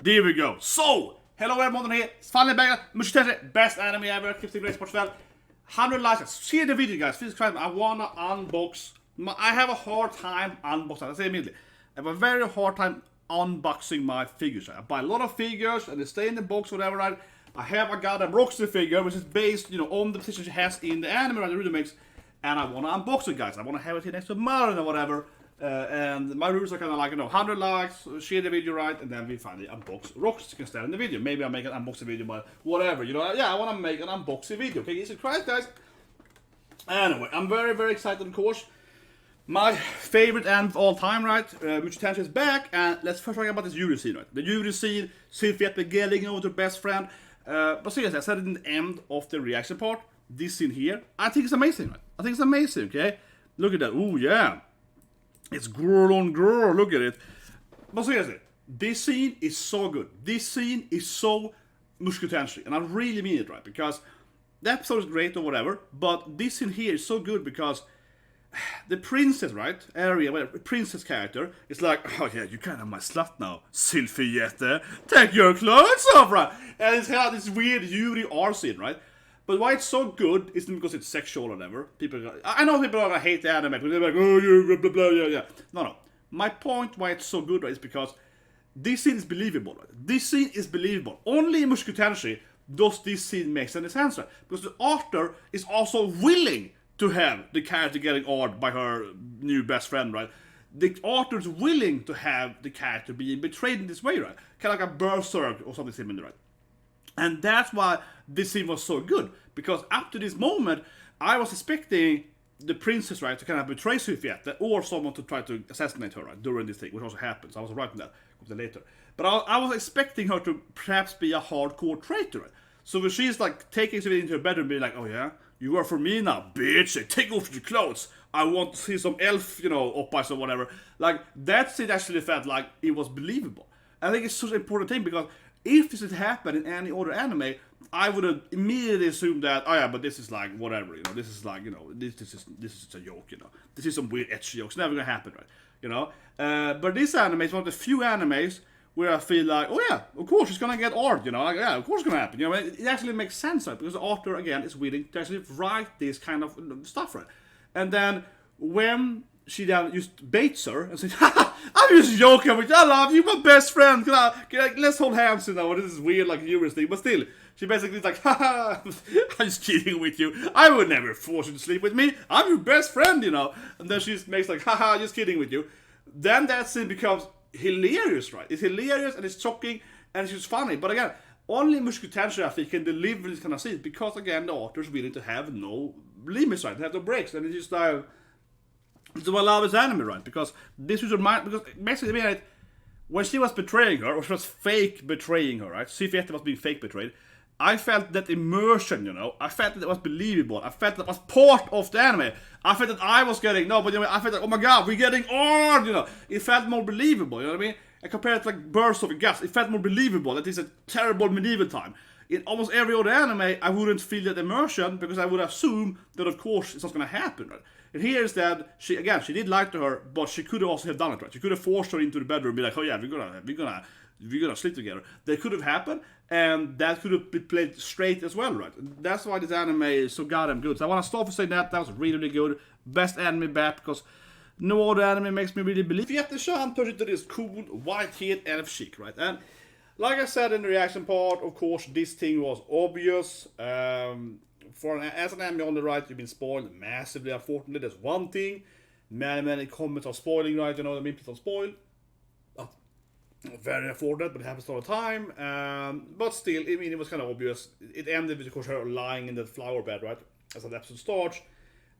There we go. So, hello everyone here. It's finally back. Mushoku Tensei, best anime ever. Keep the great sports well. 100 likes. Share the video, guys. Please subscribe. I wanna unbox. I have a hard time unboxing. I say immediately. I have a very hard time unboxing my figures. I buy a lot of figures and they stay in the box, whatever. I have a goddamn Roxy figure, which is based, on the position she has in the anime that really makes. And I wanna unbox it, guys. I wanna have it here next to Myrmonden or whatever. And my rules are kind of like, 100 likes, share the video right, and then we finally unbox Roxy instead in the video. Maybe I'll make an unboxing video, but whatever, I want to make an unboxing video, okay, Jesus Christ, guys. Anyway, I'm very, very excited, of course. My favorite anime of all time, right, Mushoku Tensei is back, and let's first talk about this Yuri scene, right. The Yuri scene, Sylphiette getting over to her best friend, but seriously, I said it in the end of the reaction part, this scene here, I think it's amazing, right. I think it's amazing, okay. Look at that, ooh, yeah. It's girl on girl, look at it. But seriously, this scene is so good. This scene is so Mushoku Tensei, and I really mean it, right? Because the episode is great or whatever, but this scene here is so good because the princess, right? Princess character is like, oh yeah, you kind of my slut now, Sylphiette. Take your clothes off, right? And it's kind of this weird Yuri R scene, right? But why it's so good isn't because it's sexual or whatever. I know people are gonna hate the anime because they're like, oh, you blah, blah, blah, yeah. No. My point why it's so good, right, is because this scene is believable, right? This scene is believable. Only in Mushoku Tensei does this scene make any sense, right? Because the author is also willing to have the character getting awed by her new best friend, right? The author is willing to have the character being betrayed in this way, right? Kind of like a berserk or something similar, right? And that's why this scene was so good. Because up to this moment, I was expecting the princess, right, to kind of betray Sylphiette, or someone to try to assassinate her, right, during this thing, which also happens. I was writing that later. But I was expecting her to perhaps be a hardcore traitor, right? So when she's like taking Sylphiette into her bedroom and being like, oh yeah, you are for me now, bitch, take off your clothes. I want to see some elf, oppas or whatever. Like, that scene actually felt like it was believable. I think it's such an important thing because if this had happened in any other anime, I would have immediately assumed that, oh yeah, but this is like whatever, this is like, this is a joke, this is some weird etchy joke. It's never gonna happen, right? But this anime is one of the few animes where I feel like, oh yeah, of course it's gonna get art, like, yeah, of course it's gonna happen, it actually makes sense, right? Because the author again is willing to actually write this kind of stuff, right? And then when she then just baits her and says, haha, I'm just joking with you, I love you, my best friend, let's hold hands, This is weird, like humorous thing, but still, she basically is like, haha, I'm just kidding with you, I would never force you to sleep with me, I'm your best friend, and then she makes like, haha, just kidding with you. Then that scene becomes hilarious, right? It's hilarious and it's shocking and it's just funny, but again, only Mushoku Tensei, I think, can deliver this kind of scene, because again, the author's willing to have no limits, right, have no breaks, and it's just like, so I love this anime, right? Because this was because basically, when she was betraying her, or she was fake betraying her, right? Sylphiette was being fake betrayed. I felt that immersion, I felt that it was believable. I felt that it was part of the anime. I felt that I was getting, I felt like, oh my god, we're getting art, It felt more believable, you know what I mean? And compared to like Bursts of Gas, it felt more believable that it's a terrible medieval time. In almost every other anime, I wouldn't feel that immersion because I would assume that, of course, it's not going to happen, right? And here is that she did lie to her, but she could also have done it, right? She could have forced her into the bedroom and be like, oh yeah, we're gonna sleep together. That could have happened, and that could have been played straight as well, right? That's why this anime is so goddamn good. So I want to start for saying that was really, really good. Best anime back, because no other anime makes me really believe. Fittsu turns into this cool, white-haired elf chick, right? And like I said in the reaction part, of course, this thing was obvious. As an anime on the right, you've been spoiled massively, unfortunately. There's one thing. Many comments are spoiling, right? You know what I mean? People spoil. Very unfortunate, but it happens all the time. But still, it was kind of obvious. It ended with, of course, her lying in the flower bed, right? As the episode starts.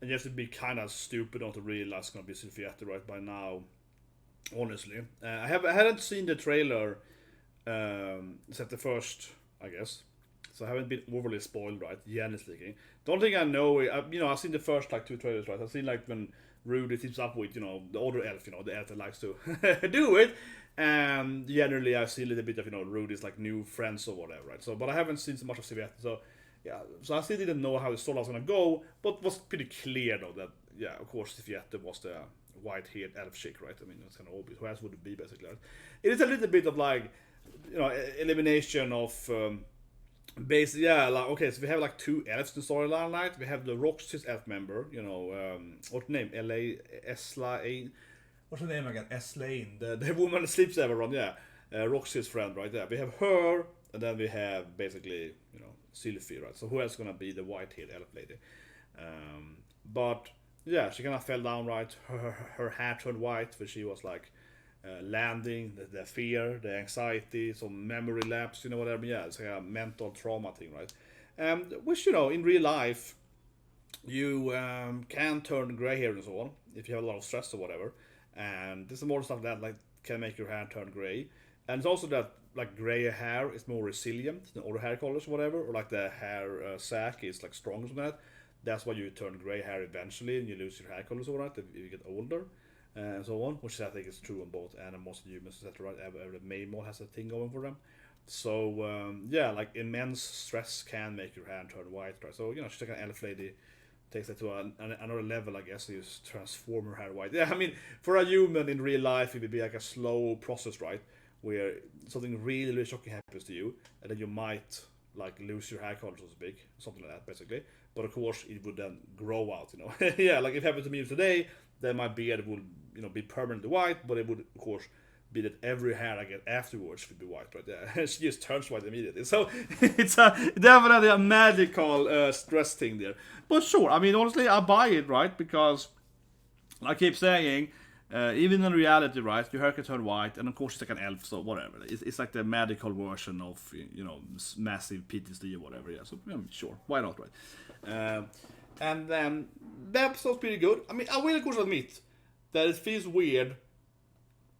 And you have to be kind of stupid not to realize it's going to be Sylphiette right by now. Honestly. I hadn't seen the trailer except the first, I guess. So I haven't been overly spoiled, right? Generally speaking. The only thing I know, I've seen the first like 2 trailers, right? I've seen like when Rudy teams up with, the other elf, the elf that likes to do it. And generally I see a little bit of, Rudy's like new friends or whatever, right? So, but I haven't seen so much of Sylphiette, so yeah. So I still didn't know how the story was gonna go, but it was pretty clear though that, yeah, of course Sylphiette was the white-haired elf chick, right? It's kind of obvious. Who else would it be, basically? Right? It is a little bit of like elimination of basically, yeah, like, okay, so we have like 2 elves in the storyline, right? We have the Roxy's elf member, what's her name? SYLPHIETTE. What's her name again? SYLPHIETTE, the woman that sleeps everyone, yeah. Roxy's friend, right there. We have her, and then we have basically, Sylphie, right? So who else is gonna be the white-haired elf lady? But yeah, she kind of fell down, right? Her hair turned white, but she was like landing, the fear, the anxiety, some memory lapse, whatever. Yeah, it's like a mental trauma thing, right? Which, in real life, you can turn gray hair and so on if you have a lot of stress or whatever. And there's more stuff that like can make your hair turn gray. And it's also that like gray hair is more resilient than other hair colors or whatever, or like the hair sac is like stronger than that. That's why you turn gray hair eventually and you lose your hair colors or that if you get older. And so on, which I think is true on both animals and humans, etc. Right? Every mammal has a thing going for them. So yeah, like immense stress can make your hair turn white, right? So she's like an elf lady, takes that to another level, I guess. You transform her hair white. Yeah, I mean, for a human in real life, it would be like a slow process, right? Where something really, really shocking happens to you, and then you might like lose your hair color, so to speak, something like that, basically. But of course, it would then grow out, yeah, like if it happened to me today, then my beard would, be permanently white, but it would, of course, be that every hair I get afterwards would be white, right? Yeah, she just turns white immediately. So it's definitely a magical stress thing there. But sure, I mean, honestly, I buy it, right? Because I keep saying, even in reality, right, your hair can turn white, and of course it's like an elf, so whatever. It's like the medical version of, massive PTSD or whatever. Yeah, so sure, why not, right? And then the episode's pretty good. I mean, I will of course admit that it feels weird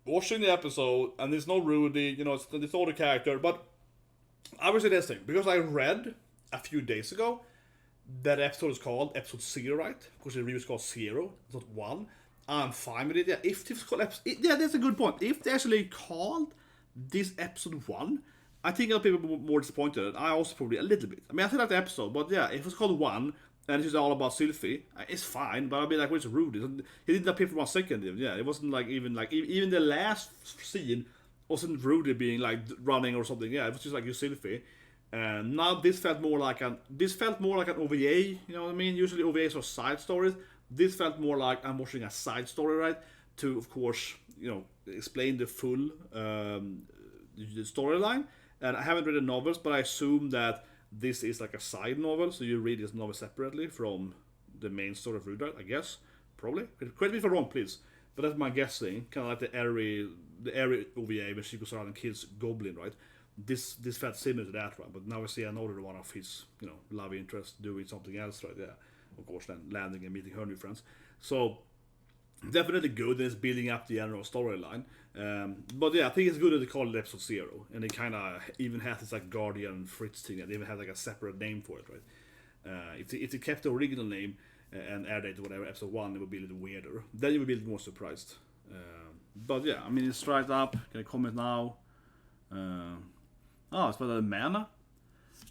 watching the episode, and there's no Rudy, it's all the character, but I will say this thing, because I read a few days ago that episode is called episode 0, right? Because the review is called 0, it's not 1. I'm fine with it. Yeah, if it's called yeah, that's a good point. If they actually called this episode 1, I think other people were more disappointed. I also probably a little bit. I mean, I still like the episode, but yeah, if it's called 1, and it's all about Sylphie, it's fine, but I'll be like, where's Rudy? He didn't appear for 1 second. Yeah, it wasn't like even the last scene wasn't Rudy being like running or something. Yeah, it was just like you Sylphie. And now this felt more like an OVA. You know what I mean? Usually OVAs are side stories. This felt more like I'm watching a side story, right? To of course, explain the full storyline. And I haven't read the novels, but I assume that this is like a side novel, so you read this novel separately from the main story of Rudy, I guess. Probably. Correct me if I'm wrong, please. But that's my guessing. Kind of like the airy OVA when she goes around and kills Goblin, right? This felt similar to that one, but now I see another one of his, love interest doing something else, right? Yeah, of course, then landing and meeting her new friends. So definitely good, and it's building up the general storyline. But yeah, I think it's good that they call it episode 0, and they kind of even have this like Guardian Fritz thing, and they even have like a separate name for it, right? If they kept the original name and air date or whatever, episode 1, it would be a little weirder. Then you would be a little more surprised. But yeah, I mean, it's right up. Can I comment now? It's about the mana.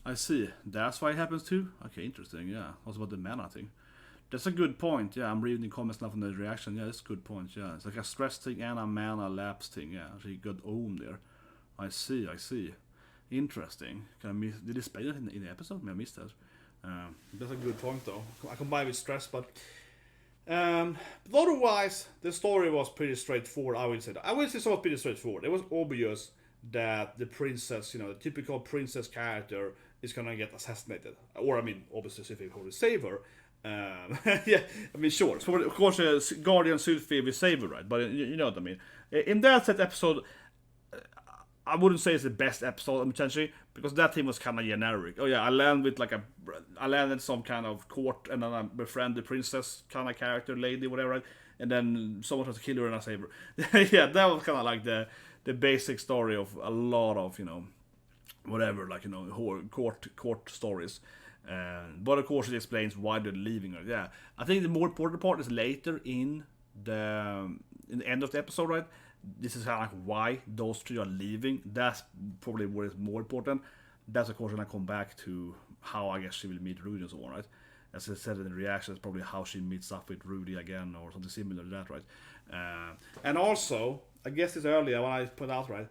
I see. That's why it happens too? Okay, interesting, yeah. What's about the mana thing? That's a good point, yeah. I'm reading the comments now from the reaction. Yeah, that's a good point, yeah. It's like a stress thing and a mana lapse thing, yeah. So you got owned there. I see. Interesting. Did they explain that in the episode? Maybe I missed that. That's a good point, though. I combine with stress, but otherwise, the story was pretty straightforward, I would say. I would say it was pretty straightforward. It was obvious that the princess, the typical princess character is gonna get assassinated. Or, I mean, obviously, if you save her. Yeah, I mean, sure. So, of course, Guardian Sylphie will save her, right? But you know what I mean. In that set episode, I wouldn't say it's the best episode, potentially, because that thing was kind of generic. Oh yeah, I landed some kind of court, and then I befriend the princess kind of character, lady, whatever, right? And then someone tries to kill her, and I save her. Yeah, that was kind of like the basic story of a lot of whatever, like court stories. But of course, it explains why they're leaving her. Yeah, I think the more important part is later in the end of the episode, right? This is kind of like why those 3 are leaving. That's probably what is more important. That's of course when I come back to how I guess she will meet Rudy and so on, right? As I said in the reaction, it's probably how she meets up with Rudy again or something similar to that, right? And also, I guess it's earlier when I put out, right?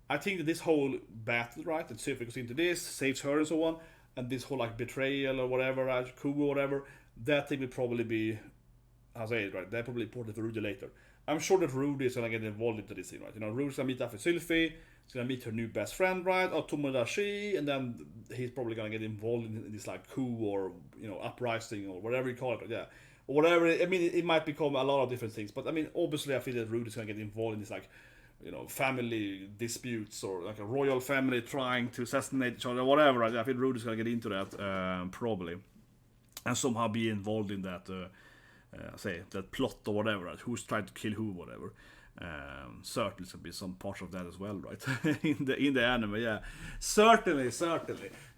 I think that this whole battle, right, that Sylphie goes into this, saves her and so on, and this whole like betrayal or whatever, right, coup or whatever, that thing will probably be, I'll say it, right, that's probably important for Rudy later. I'm sure that Rudy is gonna get involved into this thing, right? You know, Rudy's gonna meet up with Sylphie, he's gonna meet her new best friend, right, or Tomodachi, and then he's probably gonna get involved in this like coup or, you know, uprising or whatever you call it, yeah. Or whatever, I mean, it might become a lot of different things, but I mean, obviously I feel that Rudy's gonna get involved in this like, you know, family disputes or like a royal family trying to assassinate each other, whatever. I feel Rudy's gonna get into that probably, and somehow be involved in that, say that plot or whatever. Right? Who's trying to kill who, whatever. Certainly, should be some part of that as well, right? in the anime, yeah, certainly.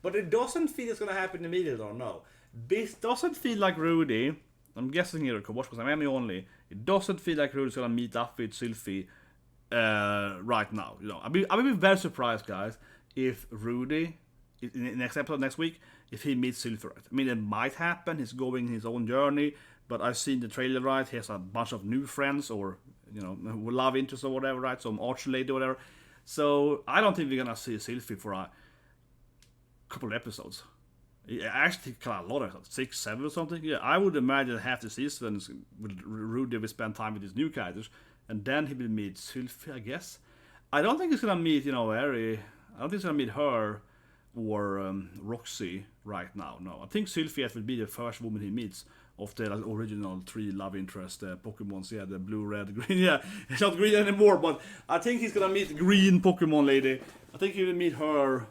But it doesn't feel it's gonna happen immediately, or no. This doesn't feel like Rudy. I'm guessing here, because I'm only. It doesn't feel like Rudy's gonna meet up with Sylphie. Right now, you know, I'll be very surprised, guys, if Rudy in the next episode next week, if he meets Sylphie, right? I mean, it might happen. He's going his own journey, but I've seen the trailer, right? He has a bunch of new friends or, you know, love interests or whatever, right? Some archer lady or whatever. So I don't think we're gonna see Sylphie for a couple of episodes. I actually think a lot of 6, 7 or something. Yeah, I would imagine half the season with Rudy will spend time with his new characters. And then he will meet Sylphie, I guess. I don't think he's gonna meet, you know, I don't think he's gonna meet her or Roxy right now. No, I think Sylphiette will be the first woman he meets of the original 3 love interest Pokemons. Yeah, the blue, red, green. Yeah, it's not green anymore, but I think he's gonna meet the green Pokemon lady. I think he will meet her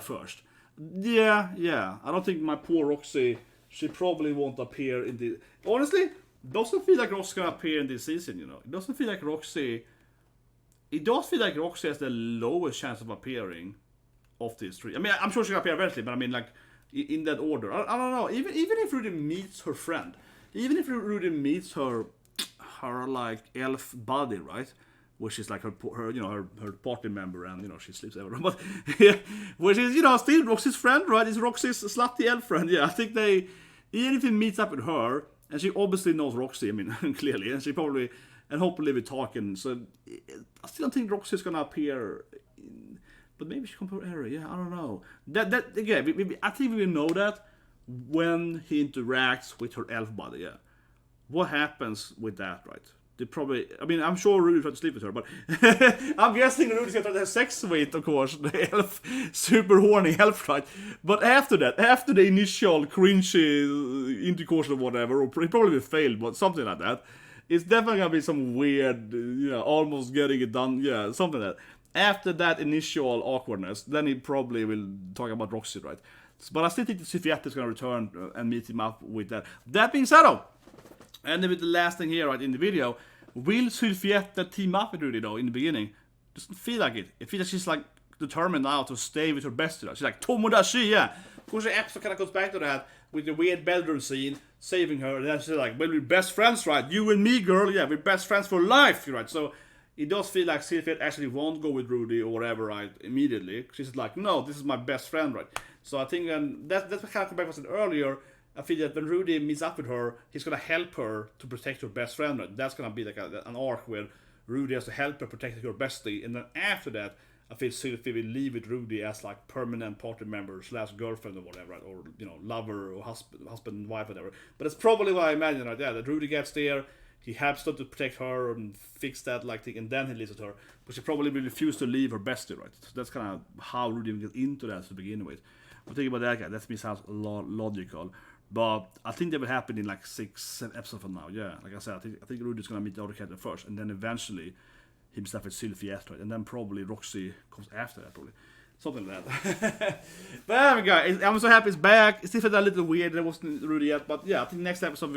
first. Yeah. I don't think my poor Roxy. She probably won't appear in the. Honestly. Doesn't feel like Roxy's gonna appear in this season, you know. It doesn't feel like Roxy. It does feel like Roxy has the lowest chance of appearing of these 3. I mean, I'm sure she's gonna appear eventually, but I mean, like in that order. I don't know. Even if Rudy meets her friend, even if Rudy meets her like elf buddy, right? Which is like her you know her party member, and you know she sleeps everywhere. But yeah, which is, you know, still Roxy's friend, right? Is Roxy's slutty elf friend? Yeah, I think they, even if he meets up with her. And she obviously knows Roxy, I mean, clearly. And she probably, and hopefully we're talking. So I still don't think Roxy's gonna appear. But maybe she comes to her area. Yeah, I don't know. That again, I think we will know that when he interacts with her elf body. Yeah, what happens with that, right? They probably. I mean, I'm sure Rudy tried to sleep with her, but I'm guessing Rudy's gonna try to have sex with, of course, the elf, super horny elf, right? But after that, after the initial cringy intercourse or whatever, or it probably failed, but something like that, it's definitely gonna be some weird, you know, almost getting it done, yeah, something like that. After that initial awkwardness, then he probably will talk about Roxy, right? But I still think that Sylphiette is gonna return and meet him up with that. That being said, though. And then with the last thing here, right, in the video, will Sylphiette team up with Rudy, though, in the beginning? Doesn't feel like it. It feels like she's, like, determined now to stay with her bestie, though. She's like, Tomodachi, yeah. Of course, the episode kind of goes back to that, with the weird bedroom scene, saving her, and then she's like, well, we're best friends, right? You and me, girl, yeah, we're best friends for life, right? So, it does feel like Sylphiette actually won't go with Rudy or whatever, right, immediately. She's like, no, this is my best friend, right? So I think that's what kind of back was said earlier. I feel that when Rudy meets up with her, he's gonna help her to protect her best friend. Right? That's gonna be like an arc where Rudy has to help her protect her bestie, and then after that, I feel Sylphie will leave with Rudy as like permanent party member / girlfriend or whatever, right? Or, you know, lover or husband and wife, whatever. But it's probably what I imagine, right? Yeah, that Rudy gets there, he helps her to protect her and fix that like thing, and then he leaves with her. But she probably will refuse to leave her bestie, right? So that's kind of how Rudy will get into that to begin with. But think about that guy. That sounds logical. But I think that will happen in like 6, 7 episodes from now. Yeah, like I said, I think Rudy's gonna meet the other character first, and then eventually himself with Sylphiette, right? And then probably Roxy comes after that, probably. Something like that. But anyway, guys, I'm so happy it's back. It still felt a little weird. There wasn't Rudy yet, but yeah, I think next episode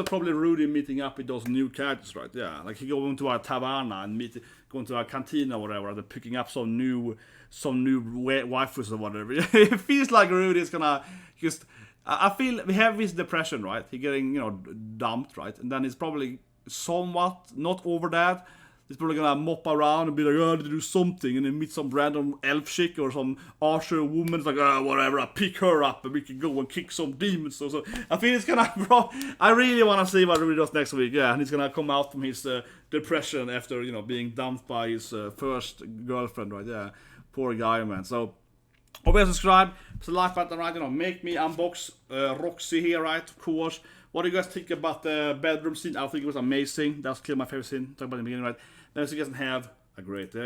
probably Rudy meeting up with those new characters, right? Yeah, like he going to our taverna and going to our cantina or whatever, and picking up some new waifus or whatever. It feels like Rudy's gonna just. I feel we have this depression, right? He getting, you know, dumped, right? And then it's probably somewhat not over that, He's probably gonna mop around and be like, oh, I need to do something, and then meet some random elf chick or some archer woman. It's like, oh, whatever, I pick her up and we can go and kick some demons. So I feel it's gonna, bro. I really wanna see what he does next week. Yeah, and he's gonna come out from his depression after being dumped by his first girlfriend, right? Yeah, poor guy, man. So. Hope you subscribe, so like button, right? Make me unbox Roxy here, right? Of course. What do you guys think about the bedroom scene? I think it was amazing. That's clearly my favorite scene. Talk about it in the beginning, right? Then, so you guys have a great day.